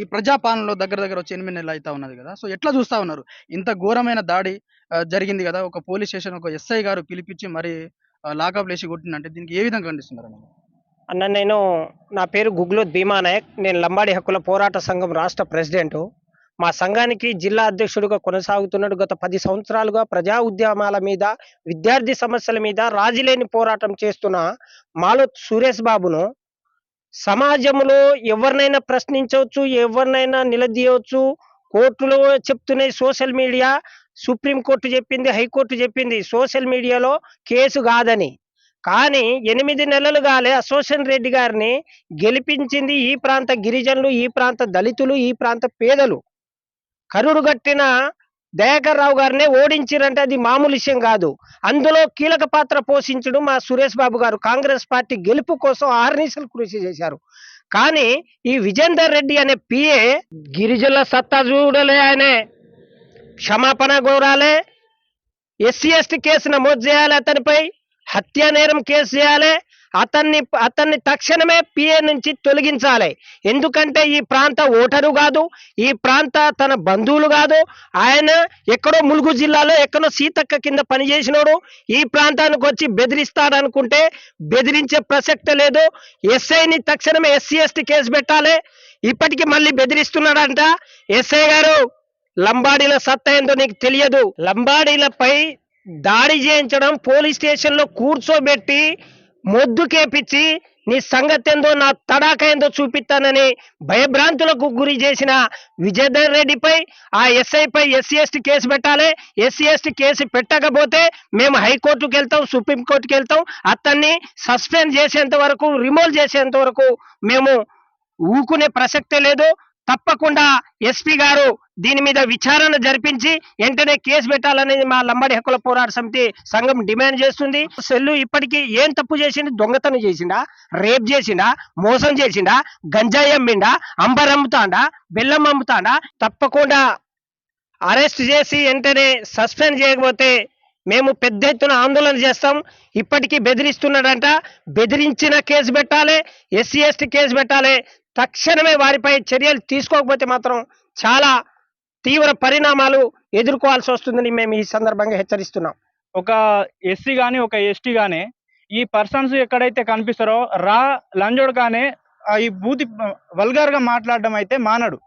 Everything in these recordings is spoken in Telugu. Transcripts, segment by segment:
ఈ ప్రజాపాలనలో దగ్గర దగ్గర వచ్చి 8 నెలలు అయితా ఉన్నది గదా! సో, ఎట్లా జూస్తా ఉన్నారు? ఇంత ఘోరమైన దాడి జరిగింది గదా! ఒక పోలీస్ స్టేషన్ ఒక ఎస్ఐ గారు పిలిపిచ్చి మరి లాకప్‌లో ఏసి కొట్టిండంటే దీనికి ఏ విధంగా ఖండిస్తున్నారన్న? అన్న నేను నా పేరు గుగ్లోత్ భీమానాయక్. నేను లంబాడి హక్కుల పోరాట సంఘం రాష్ట్ర ప్రెసిడెంటు. మా సంఘానికి జిల్లా అధ్యక్షుడిగా కొనసాగుతున్నాడు. గత 10 సంవత్సరాలుగా ప్రజా ఉద్యమాల మీద, విద్యార్థి సమస్యల మీద రాజీలేని పోరాటం చేస్తున్న మాలోత్ సురేష్ బాబును సమాజంలో ఎవరినైనా ప్రశ్నించవచ్చు, ఎవరినైనా నిలదీయవచ్చు. కోర్టులో చెప్తున్నాయి, సోషల్ మీడియా, సుప్రీం కోర్టు చెప్పింది, హైకోర్టు చెప్పింది సోషల్ మీడియాలో కేసు కాదని. కానీ 8 నెలలు కాలే అశోషన్ రెడ్డి గారిని గెలిపించింది ఈ ప్రాంత గిరిజనులు, ఈ ప్రాంత దళితులు, ఈ ప్రాంత పేదలు. కరుడు గట్టిన దయాకర్ రావు గారినే ఓడించారంటే అది మామూలు విషయం కాదు. అందులో కీలక పాత్ర పోషించడం మా సురేష్ బాబు గారు. కాంగ్రెస్ పార్టీ గెలుపు కోసం ఆహర్నిశలు కృషి చేశారు. కానీ ఈ విజేందర్ రెడ్డి అనే పిఏ గిరిజనుల సత్తా చూడలే, ఆయనే క్షమాపణ కోరాలే, ఎస్సీ ఎస్టీ కేసు నమోదు చేయాలి, అతనిపై హత్య నేరం కేసు చేయాలి, అతన్ని తక్షణమే పిఏ నుంచి తొలగించాలి. ఎందుకంటే ఈ ప్రాంత ఓటరు కాదు, ఈ ప్రాంత తన బంధువులు కాదు. ఆయన ఎక్కడో ములుగు జిల్లాలో ఎక్కడో సీతక్క కింద పనిచేసినోడు. ఈ ప్రాంతానికి వచ్చి బెదిరిస్తాడనుకుంటే బెదిరించే ప్రసక్తే లేదు. ఎస్ఐని తక్షణమే ఎస్సీ ఎస్టీ కేసు పెట్టాలి. ఇప్పటికి మళ్ళీ బెదిరిస్తున్నాడంట. ఎస్ఐ గారు, లంబాడీల సత్తా ఏందో నీకు తెలియదు. లంబాడీలపై దాడి చేయించడం, పోలీస్ స్టేషన్ లో కూర్చోబెట్టి మొద్దుకేపించి నీ సంగతి ఏందో, నా తడాక ఏందో చూపిస్తానని భయభ్రాంతులకు గురి చేసిన విజయధర్ రెడ్డిపై, ఆ ఎస్ఐపై ఎస్సీ ఎస్టీ కేసు పెట్టాలి. ఎస్సీ ఎస్టీ కేసు పెట్టకపోతే మేము హైకోర్టుకు వెళ్తాం, సుప్రీంకోర్టుకు వెళ్తాం. అతన్ని సస్పెండ్ చేసేంత వరకు, రిమూవ్ చేసేంత వరకు మేము ఊకునే ప్రసక్తే లేదు. తప్పకుండా ఎస్పీ గారు దీని మీద విచారణ జరిపించి వెంటనే కేసు పెట్టాలనేది మా లంబాడి హక్కుల పోరాట సమితి సంఘం డిమాండ్ చేస్తుంది. సెల్లు ఇప్పటికీ ఏం తప్పు చేసిండు? దొంగతనం చేసిండా, రేప్ చేసిండా, మోసం చేసిండా, గంజాయి అమ్మిండా, అంబర్ అమ్ముతాండా, బెల్లం అమ్ముతాండా? తప్పకుండా అరెస్ట్ చేసి వెంటనే సస్పెండ్ చేయకపోతే మేము పెద్ద ఎత్తున ఆందోళన చేస్తాం. ఇప్పటికీ బెదిరిస్తున్నాడంట. బెదిరించిన కేసు పెట్టాలి, ఎస్సీ ఎస్టీ కేసు పెట్టాలి. తక్షణమే వారిపై చర్యలు తీసుకోకపోతే మాత్రం చాలా తీవ్ర పరిణామాలు ఎదుర్కోవాల్సి వస్తుందని మేము ఈ సందర్భంగా హెచ్చరిస్తున్నాం. ఒక ఎస్సీ కానీ ఒక ఎస్టీ కానీ ఈ పర్సన్స్ ఎక్కడైతే కనిపిస్తారో లంజోడు కానీ ఈ బూతి వల్గర్గా మాట్లాడడం అయితే మానడు.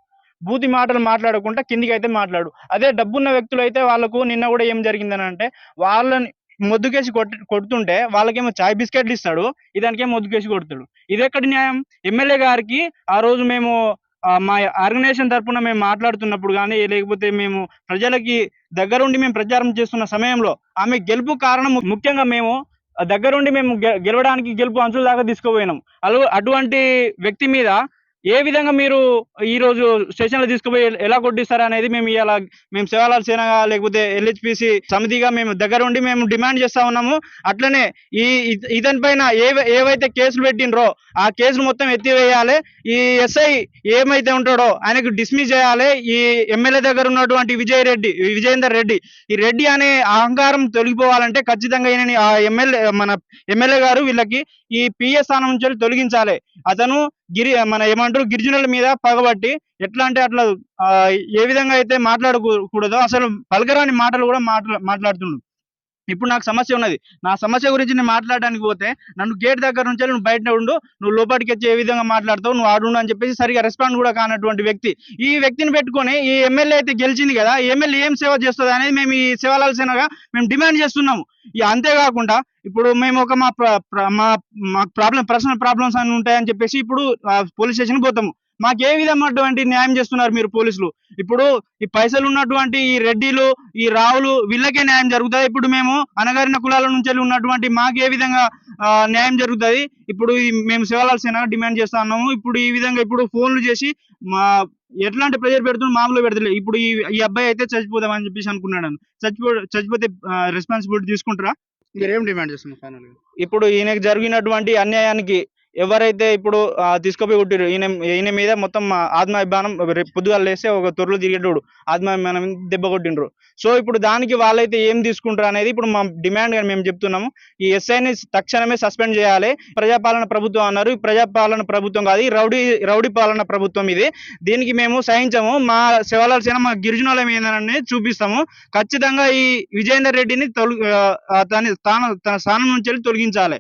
బూతి మాటలు మాట్లాడకుండా కిందికి అయితే మాట్లాడు. అదే డబ్బున్న వ్యక్తులు అయితే వాళ్ళకు నిన్న కూడా ఏం జరిగిందని అంటే, వాళ్ళని మొద్దుకేసి కొడుతుంటే వాళ్ళకేమో చాయ్ బిస్కెట్లు ఇస్తాడు, ఇదానికేమో మొద్దుకేసి కొడతాడు. ఇది ఎక్కడి న్యాయం? ఎమ్మెల్యే గారికి ఆ రోజు మేము మా ఆర్గనైజేషన్ తరఫున మేము మాట్లాడుతున్నప్పుడు కానీ, లేకపోతే మేము ప్రజలకి దగ్గరుండి మేము ప్రచారం చేస్తున్న సమయంలో ఆమె గెలుపు కారణం ముఖ్యంగా మేము దగ్గరుండి మేము గెలవడానికి గెలుపు అంచుల దాకా తీసుకుపోయినాం. అటువంటి వ్యక్తి మీద ఏ విధంగా మీరు ఈ రోజు స్టేషన్లో తీసుకుపోయి ఎలా కొట్టిస్తారు అనేది మేము సేవాలాల్ సేనగా లేకపోతే ఎల్హెచ్పిసి సమితిగా మేము దగ్గరుండి మేము డిమాండ్ చేస్తా ఉన్నాము. అట్లనే ఇతని పైన ఏవైతే కేసులు పెట్టినరో ఆ కేసులు మొత్తం ఎత్తివేయాలి. ఈ ఎస్ఐ ఏమైతే ఉంటాడో ఆయనకు డిస్మిస్ చేయాలి. ఈ ఎమ్మెల్యే దగ్గర ఉన్నటువంటి విజయేందర్ రెడ్డి, ఈ రెడ్డి అనే అహంకారం తొలగిపోవాలంటే ఖచ్చితంగా మన ఎమ్మెల్యే గారు వీళ్ళకి ఈ పిఎస్ స్థానం నుంచి తొలగించాలి. అతను ఏమంటారు గిరిజనుల మీద పగబట్టి ఎట్లా అంటే అట్లా ఏ విధంగా అయితే మాట్లాడకూడదో అసలు పలకరాని మాటలు కూడా మాట్లాడుతుండు. ఇప్పుడు నాకు సమస్య ఉన్నది. నా సమస్య గురించి నేను మాట్లాడడానికి పోతే నన్ను గేట్ దగ్గర నుంచి నువ్వు బయట ఉండు, నువ్వు లోపలికి వచ్చి ఏ విధంగా మాట్లాడతావు, నువ్వు ఆడుండు అని చెప్పేసి సరిగా రెస్పాండ్ కూడా కానటువంటి వ్యక్తి. ఈ వ్యక్తిని పెట్టుకొని ఈ ఎమ్మెల్యే అయితే గెలిచింది కదా, ఎమ్మెల్యే ఏం సేవ చేస్తుంది అనేది మేము ఈ సేవలాల్ సేనగా మేము డిమాండ్ చేస్తున్నాము. అంతేకాకుండా ఇప్పుడు మేము ఒక మా పర్సనల్ ప్రాబ్లమ్స్ అని ఉంటాయని చెప్పేసి ఇప్పుడు పోలీస్ స్టేషన్ పోతాము. మాకు ఏ విధమైనటువంటి న్యాయం చేస్తున్నారు మీరు పోలీసులు? ఇప్పుడు ఈ పైసలు ఉన్నటువంటి ఈ రెడ్డిలు, ఈ రావులు వీళ్ళకే న్యాయం జరుగుతుంది. ఇప్పుడు మేము అనగారిన కులాల నుంచి ఉన్నటువంటి మాకు ఏ విధంగా న్యాయం జరుగుతుంది? ఇప్పుడు మేము సేవలాల్ సేనగా డిమాండ్ చేస్తా ఉన్నాము. ఇప్పుడు ఈ విధంగా ఇప్పుడు ఫోన్లు చేసి ఎట్లాంటి ప్రెజర్ పెడుతున్నా మామూలుగా పెడతలేదు. ఇప్పుడు ఈ అబ్బాయి అయితే చచ్చిపోదామని చెప్పేసి అనుకున్నాడు. చచ్చిపోతే రెస్పాన్సిబిలిటీ తీసుకుంటారా? మీరేం డిమాండ్ చేస్తున్నారు ఫైనల్‌గా? ఇప్పుడు ఈయనకు జరిగినటువంటి అన్యాయానికి ఎవరైతే ఇప్పుడు తీసుకుపోయి కొట్టిరు ఈయన మీద మొత్తం ఆత్మాభిమానం రేపు పొద్దుగాల లేస్తే ఒక తొర్రలు తిరిగేటోడు ఆత్మాభిమానం మీద దెబ్బ కొట్టిండ్రు. సో ఇప్పుడు దానికి వాళ్ళైతే ఏం తీసుకుంటారు అనేది ఇప్పుడు మా డిమాండ్ గా మేము చెప్తున్నాము. ఈ ఎస్ఐని తక్షణమే సస్పెండ్ చేయాలి. ప్రజాపాలన ప్రభుత్వం అన్నారు, ఈ ప్రజాపాలన ప్రభుత్వం కాదు, ఈ రౌడీ పాలన ప్రభుత్వం ఇది. దీనికి మేము సహించము. మా శివలాల సేన మా గిరిజనుల మీద చూపిస్తాము. ఖచ్చితంగా ఈ విజయేందర్ రెడ్డిని తన స్థానం నుంచి తొలగించాలి.